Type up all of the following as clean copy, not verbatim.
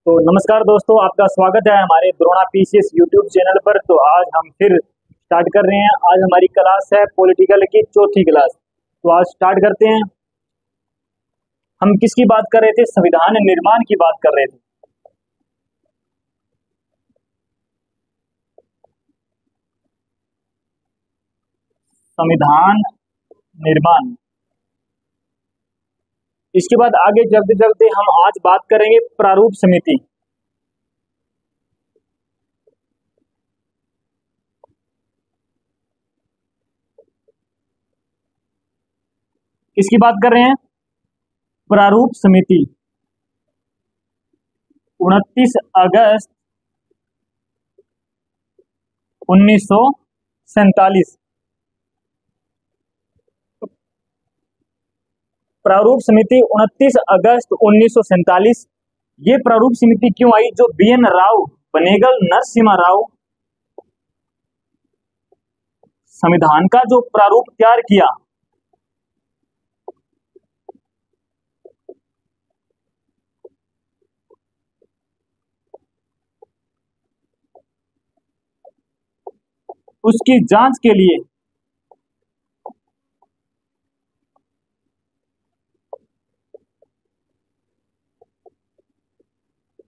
तो नमस्कार दोस्तों, आपका स्वागत है हमारे द्रोणा पीसीएस यूट्यूब चैनल पर। तो आज हम फिर स्टार्ट कर रहे हैं। आज हमारी क्लास है पॉलिटिकल की चौथी क्लास। तो आज स्टार्ट करते हैं। हम किसकी बात कर रहे थे? संविधान निर्माण की बात कर रहे थे। संविधान निर्माण। इसके बाद आगे चलते चलते हम आज बात करेंगे प्रारूप समिति। किसकी बात कर रहे हैं? प्रारूप समिति। 29 अगस्त 1947। प्रारूप समिति 29 अगस्त 1947। ये प्रारूप समिति क्यों आई? जो BN राव, बनेगल नरसिम्हा राव, संविधान का जो प्रारूप तैयार किया, उसकी जांच के लिए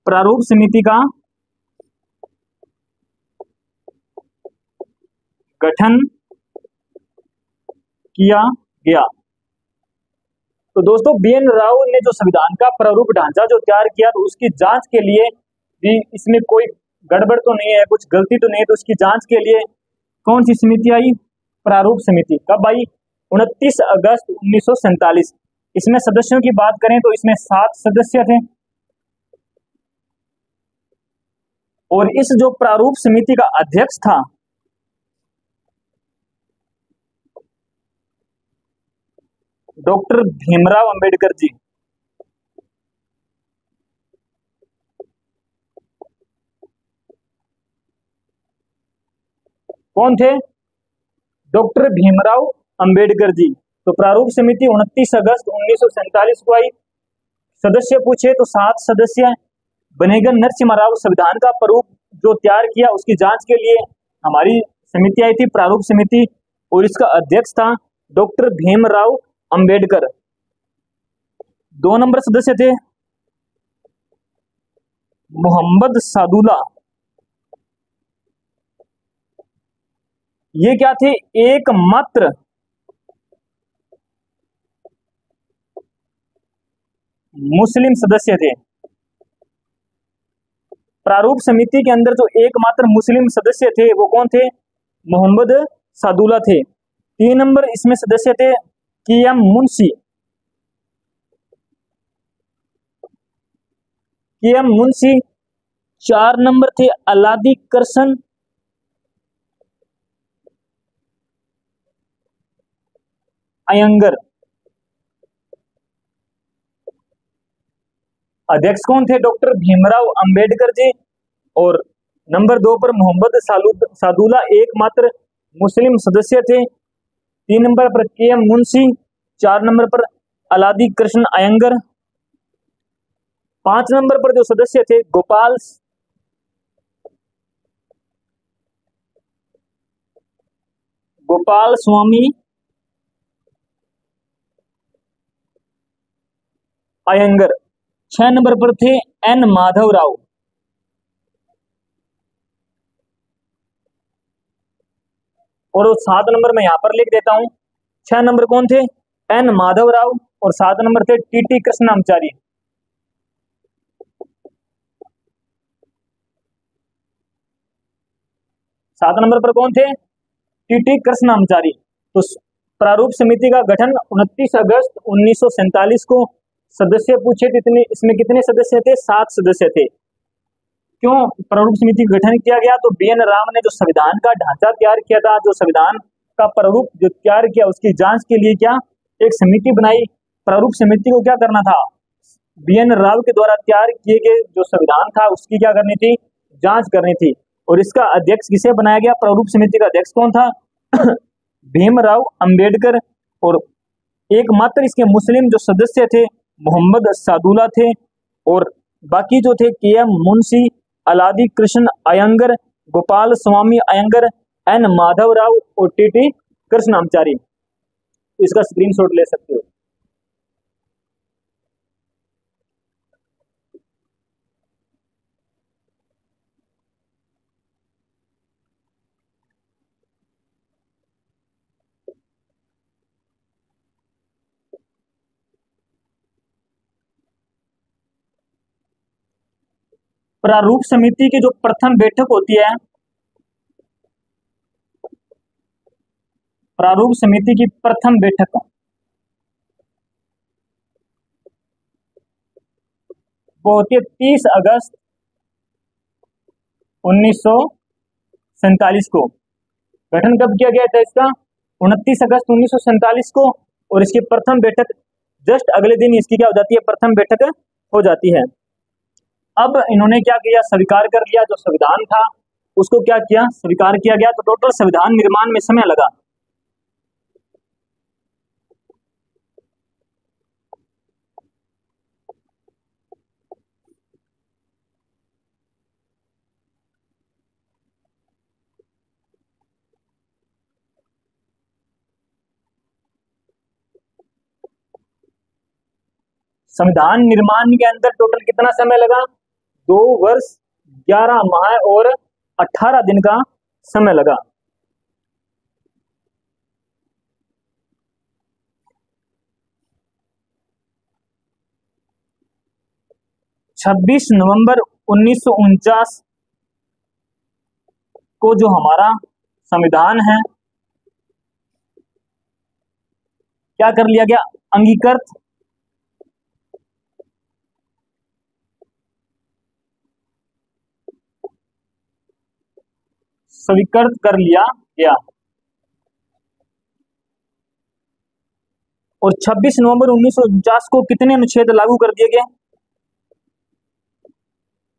प्रारूप समिति का गठन किया गया। तो दोस्तों, BN राव ने जो संविधान का प्रारूप ढांचा जो तैयार किया, तो उसकी जांच के लिए भी इसमें कोई गड़बड़ तो नहीं है, कुछ गलती तो नहीं है, तो उसकी जांच के लिए कौन सी समिति आई? प्रारूप समिति। कब आई? 29 अगस्त 1947। इसमें सदस्यों की बात करें तो इसमें 7 सदस्य थे। और इस जो प्रारूप समिति का अध्यक्ष था, डॉक्टर भीमराव अंबेडकर जी। कौन थे? डॉक्टर भीमराव अंबेडकर जी। तो प्रारूप समिति 29 अगस्त 1947 को आई। सदस्य पूछे तो 7 सदस्य। बनेगल नरसिम्हा राव, संविधान का प्रारूप जो तैयार किया, उसकी जांच के लिए हमारी समिति आई थी, प्रारूप समिति, और इसका अध्यक्ष था डॉक्टर भीमराव अंबेडकर। 2 नंबर सदस्य थे मोहम्मद सादुल्ला। ये क्या थे? एकमात्र मुस्लिम सदस्य थे। प्रारूप समिति के अंदर जो एकमात्र मुस्लिम सदस्य थे वो कौन थे? मोहम्मद सादुल्ला थे। 3 नंबर इसमें सदस्य थे KM Munshi. KM Munshi. 4 number थे अलादी कृष्ण अयंगर। अध्यक्ष कौन थे? डॉक्टर भीमराव अंबेडकर जी। और नंबर 2 पर मोहम्मद सादुल्ला, एकमात्र मुस्लिम सदस्य थे। 3 नंबर पर KM मुंशी। 4 नंबर पर अलादी कृष्ण अयंगर। 5 नंबर पर जो सदस्य थे गोपाल स्वामी अयंगर। 6 नंबर पर थे N माधव राव। और 7 नंबर में यहां पर लिख देता हूं। 6 नंबर कौन थे? N माधव राव। और 7 नंबर थे TT कृष्णाचारी। 7 नंबर पर कौन थे? TT कृष्णाचारी। तो प्रारूप समिति का गठन 29 अगस्त 1947 को। सदस्य पूछे कितने? इसमें कितने सदस्य थे? 7 सदस्य थे। क्यों प्रारूप समिति का गठन किया गया? तो BN राव ने जो संविधान का ढांचा तैयार किया था, जो संविधान का प्रारूप जो तैयार किया, उसकी जांच के लिए क्या एक समिति बनाई। प्रारूप समिति को क्या करना था? BN राव के द्वारा तैयार किए गए जो संविधान था, उसकी क्या करनी थी? जांच करनी थी। और इसका अध्यक्ष किसे बनाया गया? प्रारूप समिति का अध्यक्ष कौन था? भीमराव अंबेडकर। और एकमात्र इसके मुस्लिम जो सदस्य थे मोहम्मद सादुल्ला थे। और बाकी जो थे के.एम. मुंशी, अलादी कृष्ण अयंगर, गोपाल स्वामी अयंगर, एन माधव राव और टी.टी. कृष्णाचारी। इसका स्क्रीनशॉट ले सकते हो। प्रारूप समिति की जो प्रथम बैठक होती है, प्रारूप समिति की प्रथम बैठक वो होती है 30 अगस्त 1947 को। गठन कब किया गया था इसका? 29 अगस्त 1947 को। और इसकी प्रथम बैठक जस्ट अगले दिन इसकी क्या हो जाती है? प्रथम बैठक हो जाती है। अब इन्होंने क्या किया? स्वीकार कर लिया, जो संविधान था उसको क्या किया? स्वीकार किया गया। तो टोटल संविधान निर्माण में समय लगा संविधान निर्माण के अंदर टोटल कितना समय लगा? 2 वर्ष 11 माह और 18 दिन का समय लगा। छब्बीस नवंबर 1949 को जो हमारा संविधान है क्या कर लिया गया? अंगीकृत स्वीकृत कर लिया गया। और 26 नवंबर 1949 को कितने अनुच्छेद लागू कर दिए गए?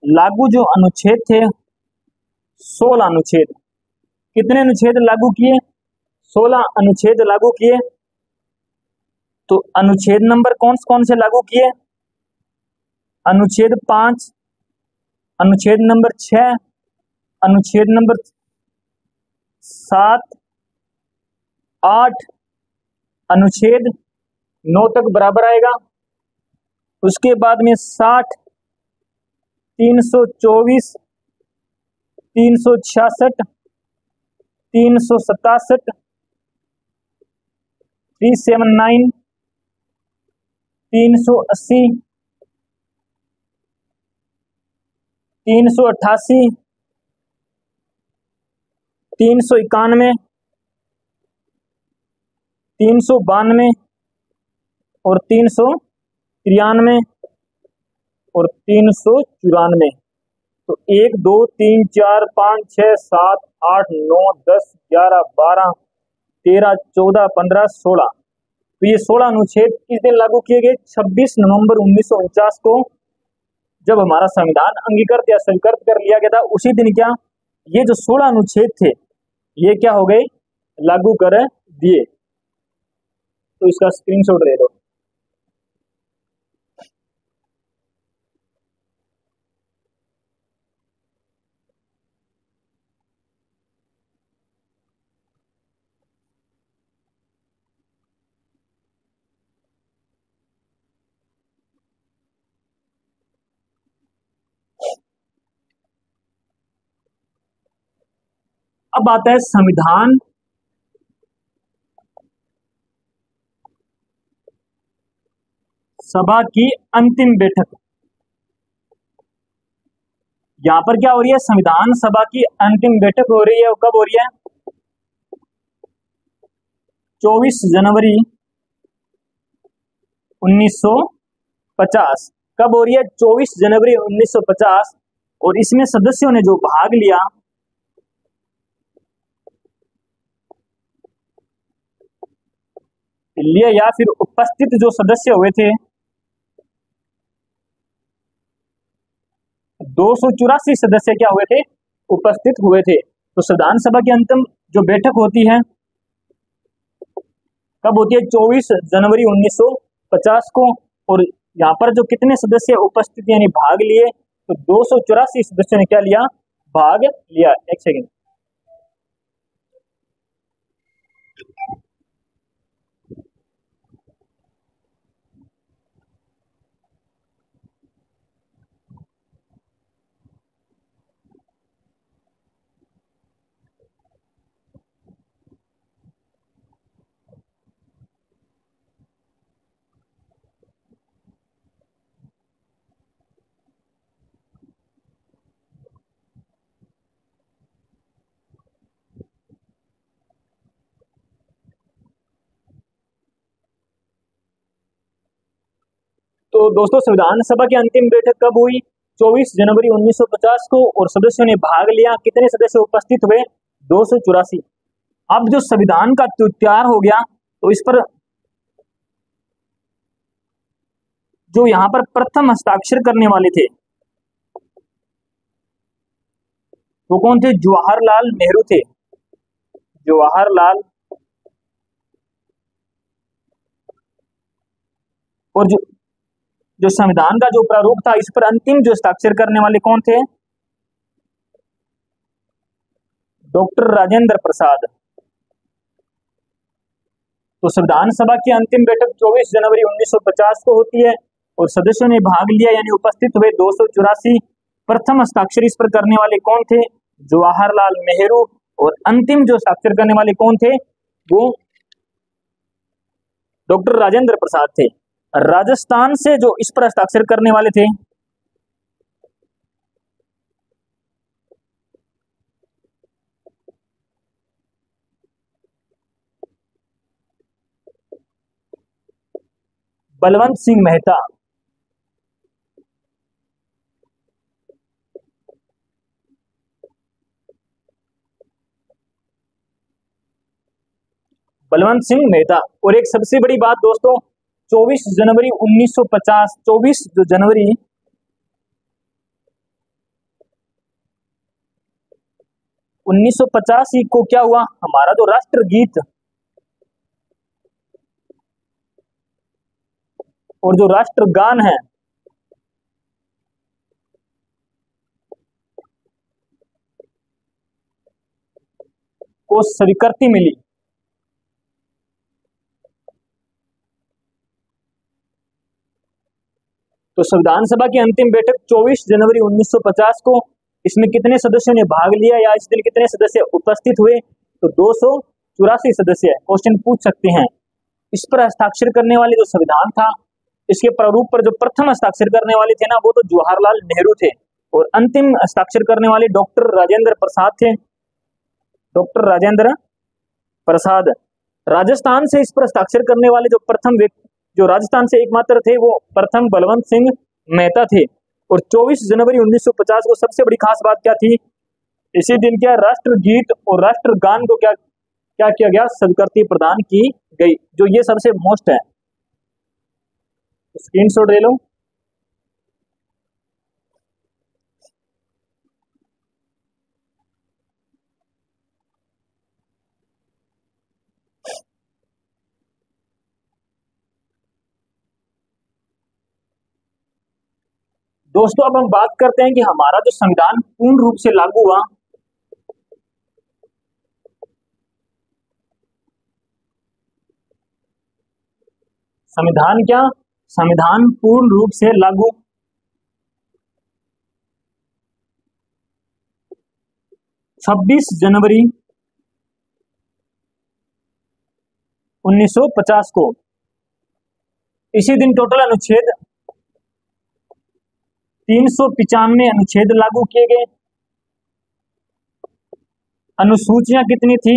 लागू जो अनुच्छेद थे 16 अनुच्छेद। कितने अनुच्छेद लागू किए? 16 अनुच्छेद लागू किए। तो अनुच्छेद नंबर कौन कौन से लागू किए? अनुच्छेद 5, अनुच्छेद नंबर 6, अनुच्छेद नंबर 7, 8, अनुच्छेद 9 तक बराबर आएगा। उसके बाद में 60, 324, 366, 367, 379, 380, 388, 391, 392 और 393 और 394। तो 1, 2, 3, 4, 5, 6, 7, 8, 9, 10, 11, 12, 13, 14, 15, 16। तो ये 16 अनुच्छेद किस दिन लागू किए गए? 26 नवंबर 1949 को, जब हमारा संविधान अंगीकृत या स्वीकृत कर लिया गया था। उसी दिन क्या ये जो 16 अनुच्छेद थे ये क्या हो गए? लागू कर दिए। तो इसका स्क्रीनशॉट ले लो। अब आता है संविधान सभा की अंतिम बैठक। यहां पर क्या हो रही है? संविधान सभा की अंतिम बैठक हो रही है। कब हो रही है? 24 जनवरी 1950। कब हो रही है? 24 जनवरी 1950। और इसमें सदस्यों ने जो भाग लिया या फिर उपस्थित जो सदस्य हुए थे 284 सदस्य क्या हुए थे? उपस्थित हुए थे। तो संविधान सभा की अंतिम जो बैठक होती है कब होती है? 24 जनवरी 1950 को। और यहाँ पर जो कितने सदस्य उपस्थित यानी भाग लिए, तो 284 सदस्यों ने क्या लिया, भाग लिया। एक सेकेंड। तो दोस्तों संविधान सभा की अंतिम बैठक कब हुई, 24 जनवरी 1950 को, और सदस्यों ने भाग लिया, कितने सदस्य उपस्थित हुए, 284। अब जो संविधान का तैयार हो गया, तो इस पर जो यहाँ पर प्रथम हस्ताक्षर करने वाले थे वो कौन थे, जवाहरलाल नेहरू थे। जवाहरलाल, और जो संविधान का जो प्रारूप था इस पर अंतिम जो हस्ताक्षर करने वाले कौन थे, डॉक्टर राजेंद्र प्रसाद। तो संविधान सभा की अंतिम बैठक 24 जनवरी 1950 को होती है और सदस्यों ने भाग लिया यानी उपस्थित हुए 284। प्रथम हस्ताक्षर इस पर करने वाले कौन थे, जवाहरलाल नेहरू, और अंतिम जो हस्ताक्षर करने वाले कौन थे, वो डॉक्टर राजेंद्र प्रसाद थे। राजस्थान से जो इस पर हस्ताक्षर करने वाले थे, बलवंत सिंह मेहता। बलवंत सिंह मेहता। और एक सबसे बड़ी बात दोस्तों, 24 जनवरी 1950, 24 जो जनवरी 1950 को क्या हुआ, हमारा जो राष्ट्रगीत और जो राष्ट्रगान है को स्वीकृति मिली। तो संविधान सभा की अंतिम बैठक 24 जनवरी 1950 को, इसमें कितने सदस्यों ने भाग लिया या इस दिन कितने सदस्य उपस्थित हुए, तो 284 सदस्य। क्वेश्चन पूछ सकते हैं। इस पर हस्ताक्षर करने वाले जो संविधान था, इसके प्रारूप पर जो प्रथम हस्ताक्षर करने वाले थे ना, वो तो जवाहरलाल नेहरू थे, और अंतिम हस्ताक्षर करने वाले डॉक्टर राजेंद्र प्रसाद थे। डॉक्टर राजेंद्र प्रसाद। राजस्थान से इस पर हस्ताक्षर करने वाले जो प्रथम व्यक्ति, जो राजस्थान से एकमात्र थे, वो प्रथम बलवंत सिंह मेहता थे। और 24 जनवरी 1950 को सबसे बड़ी खास बात क्या थी, इसी दिन क्या राष्ट्रगीत और राष्ट्रगान को क्या क्या किया गया, स्वीकृति प्रदान की गई, जो ये सबसे मोस्ट है। स्क्रीनशॉट ले लो। दोस्तों अब हम बात करते हैं कि हमारा जो संविधान पूर्ण रूप से लागू हुआ, संविधान क्या, संविधान पूर्ण रूप से लागू 26 जनवरी 1950 को। इसी दिन टोटल अनुच्छेद 395 अनुच्छेद लागू किए गए। अनुसूचियां कितनी थी,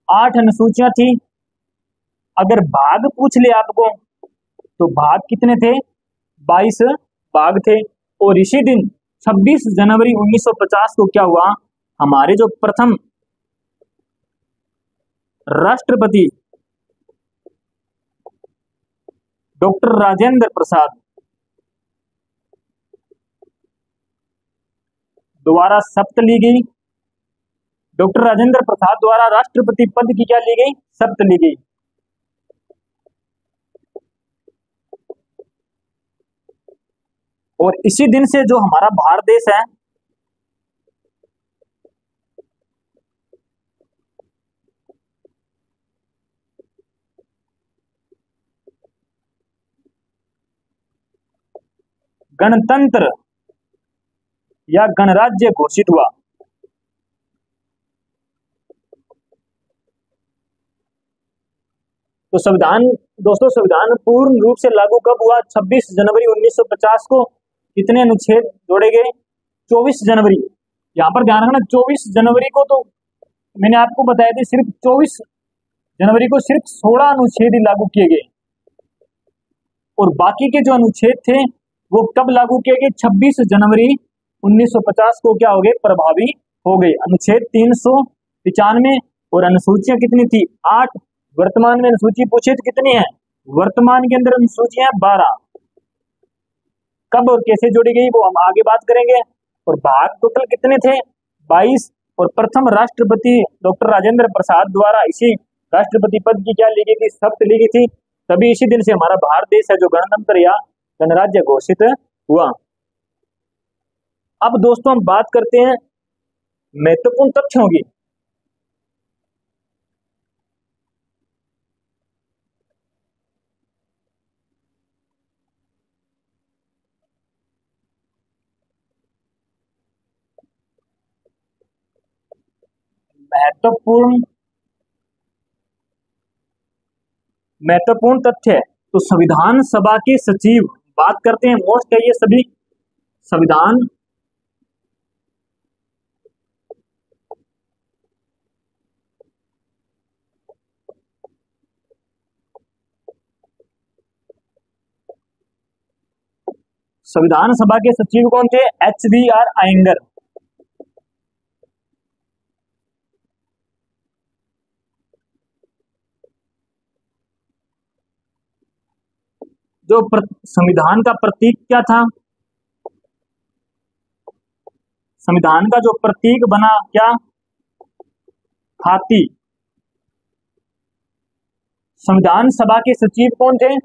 8 अनुसूचियां थी। अगर भाग पूछ ले आपको तो भाग कितने थे, 22 भाग थे। और इसी दिन 26 जनवरी 1950 को क्या हुआ, हमारे जो प्रथम राष्ट्रपति डॉक्टर राजेंद्र प्रसाद द्वारा शपथ ली गई। डॉक्टर राजेंद्र प्रसाद द्वारा राष्ट्रपति पद की क्या ली गई, शपथ ली गई। और इसी दिन से जो हमारा भारत देश है, गणतंत्र या गणराज्य घोषित हुआ। तो संविधान, दोस्तों संविधान पूर्ण रूप से लागू कब हुआ? 26 जनवरी 1950 को। कितने अनुच्छेद जोड़े गए? 24 जनवरी। यहाँ पर ध्यान रखना, 24 जनवरी को तो मैंने आपको बताया था, सिर्फ 24 जनवरी को सिर्फ 16 अनुच्छेद ही लागू किए गए, और बाकी के जो अनुच्छेद थे वो कब लागू किए गए? 26 जनवरी 1950 को क्या हो गए? प्रभावी हो गए। अनुच्छेद 395 और अनुसूचियां कितनी थी? 8। वर्तमान में अनुसूची पूछे तो कितनी है? वर्तमान के अंदर अनुसूचियां 12। कब और कैसे जोड़ी गई वो हम आगे बात करेंगे। और भाग टोटल कितने थे? 22। और प्रथम राष्ट्रपति डॉक्टर राजेंद्र प्रसाद द्वारा इसी राष्ट्रपति पद की क्या ली गई थी? शपथ ली गई थी। तभी इसी दिन से हमारा भारत देश है जो गणतंत्र या गणराज्य घोषित हुआ। अब दोस्तों हम बात करते हैं महत्वपूर्ण तथ्यों की। महत्वपूर्ण महत्वपूर्ण तथ्य, तो संविधान सभा के सचिव, बात करते हैं मोस्ट है ये सभी। संविधान संविधान सभा के सचिव कौन थे? HBR आयंगर। जो संविधान का प्रतीक क्या था? संविधान का जो प्रतीक बना क्या? हाथी। संविधान सभा के सचिव कौन थे?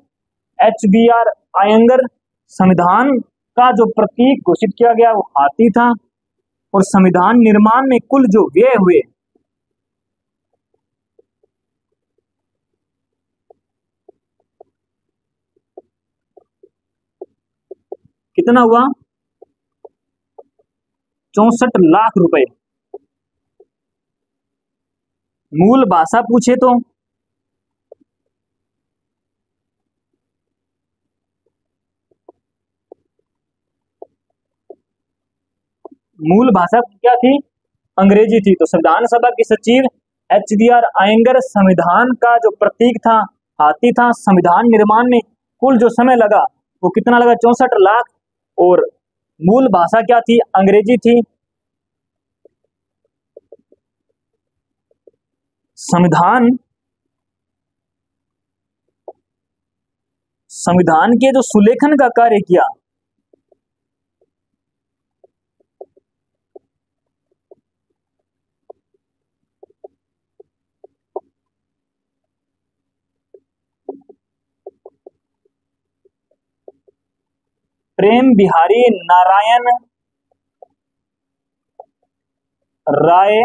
HBR आयंगर। संविधान का जो प्रतीक घोषित किया गया वो हाथी था। और संविधान निर्माण में कुल जो व्यय हुए, कितना हुआ? 64 लाख रुपए। मूल भाषा पूछे तो मूल भाषा क्या थी? अंग्रेजी थी। तो संविधान सभा के सचिव HBR आयंगर। संविधान का जो प्रतीक था हाथी था। संविधान निर्माण में कुल जो समय लगा वो कितना लगा? 64 लाख। और मूल भाषा क्या थी? अंग्रेजी थी। संविधान के जो सुलेखन का कार्य किया, प्रेम बिहारी नारायण राय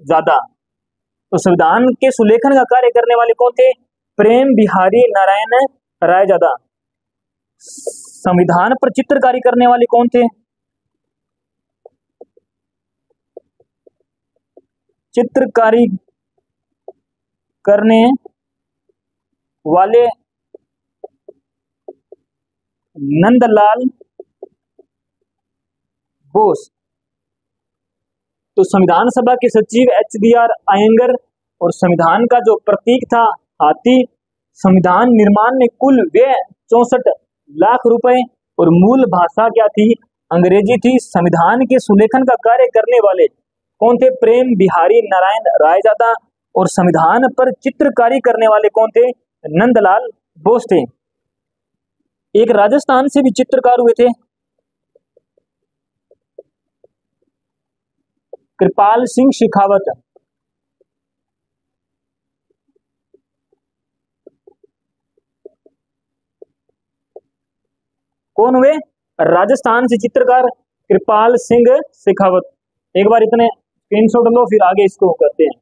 ज्यादा। तो संविधान के सुलेखन का कार्य करने वाले कौन थे? प्रेम बिहारी नारायण राय ज्यादा। संविधान पर चित्रकारी करने वाले कौन थे? चित्रकारी करने वाले नंदलाल बोस। तो संविधान सभा के सचिव HBR आयंगर। और संविधान का जो प्रतीक था हाथी। संविधान निर्माण में कुल व्यय 64 लाख रुपए। और मूल भाषा क्या थी? अंग्रेजी थी। संविधान के सुलेखन का कार्य करने वाले कौन थे? प्रेम बिहारी नारायण रायजादा। और संविधान पर चित्रकारी करने वाले कौन थे? नंदलाल बोस थे। एक राजस्थान से भी चित्रकार हुए थे, कृपाल सिंह शेखावत। कौन हुए? राजस्थान से चित्रकार कृपाल सिंह शेखावत। एक बार इतने स्क्रीनशॉट लो, फिर आगे इसको करते हैं।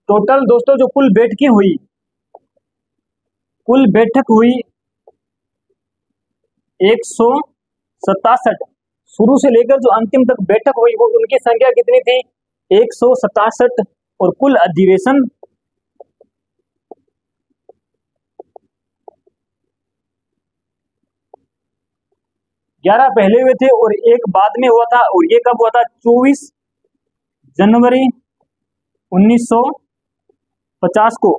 टोटल दोस्तों जो कुल बैठक हुई 167। शुरू से लेकर जो अंतिम तक बैठक हुई वो उनकी संख्या कितनी थी? 167। और कुल अधिवेशन 11 पहले हुए थे और एक बाद में हुआ था। और ये कब हुआ था? 24 जनवरी 1950 को।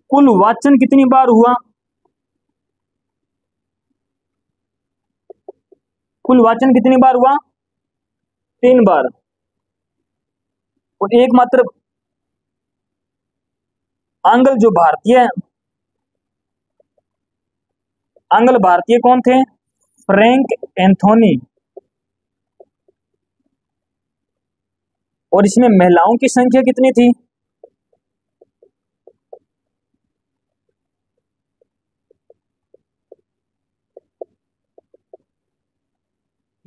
कुल वाचन कितनी बार हुआ? कुल वाचन कितनी बार हुआ? 3 बार। और एकमात्र आंग्ल भारतीय कौन थे? Frank Anthony. और इसमें महिलाओं की संख्या कितनी थी?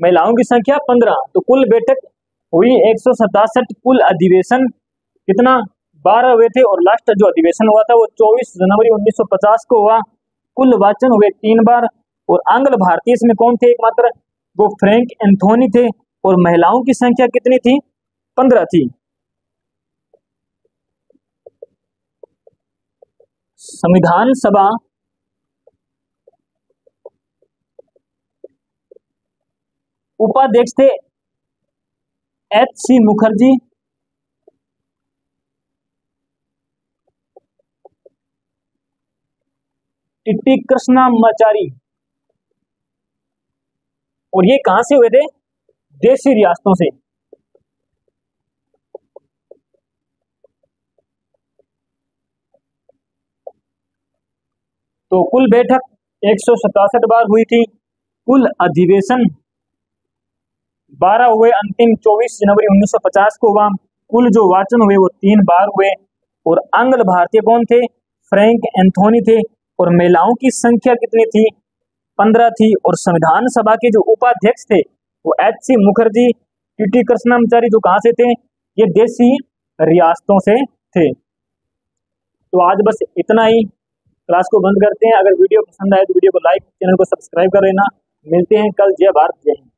महिलाओं की संख्या 15। तो कुल बैठक हुई 167। कुल अधिवेशन कितना? 12 हुए थे। और लास्ट जो अधिवेशन हुआ था वो 24 जनवरी 1950 को हुआ। कुल वाचन हुए 3 बार। और आंग्ल भारतीय इसमें कौन थे? एकमात्र वो फ्रैंक एंथोनी थे। और महिलाओं की संख्या कितनी थी? 15 थी। संविधान सभा उपाध्यक्ष थे H.C. मुखर्जी। टी कृष्णमाचारी। और ये कहां से हुए थे? देशी रियासतों से। तो कुल बैठक 167 बार हुई थी। कुल अधिवेशन 12 हुए, अंतिम 24 जनवरी 1950 को हुआ। कुल जो वाचन हुए वो 3 बार हुए। और आंग्ल भारतीय कौन थे? फ्रैंक एंथोनी थे। और महिलाओं की संख्या कितनी थी? 15 थी। और संविधान सभा के जो उपाध्यक्ष थे वो H.C. मुखर्जी, टी कृष्णमाचारी, जो कहां से थे? ये देशी रियासतों से थे। तो आज बस इतना ही, क्लास को बंद करते हैं। अगर वीडियो पसंद आए तो वीडियो को लाइक, चैनल को सब्सक्राइब कर लेना। मिलते हैं कल। जय भारत, जय हिंद।